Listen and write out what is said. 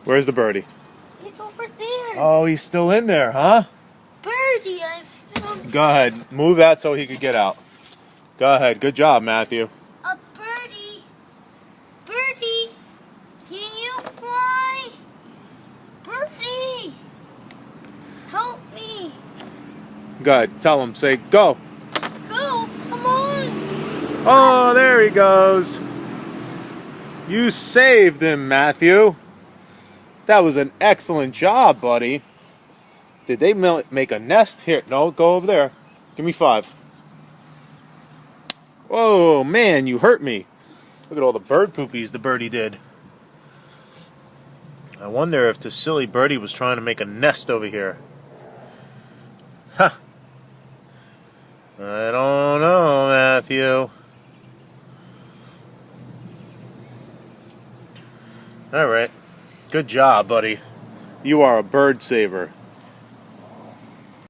Where's the birdie? He's over there. Oh, he's still in there, huh? Birdie, I found Go ahead. Move that so he could get out. Go ahead. Good job, Matthew. a birdie. Birdie, can you fly? Birdie, help me. Go ahead. Tell him. Say, go. Go, come on. Oh, there he goes. You saved him, Matthew. That was an excellent job, buddy. Did they make a nest? Here, no, go over there. Give me 5. Whoa, man, you hurt me. Look at all the bird poopies the birdie did. I wonder if the silly birdie was trying to make a nest over here. Huh. I don't know, Matthew. All right. Good job, buddy. You are a bird saver.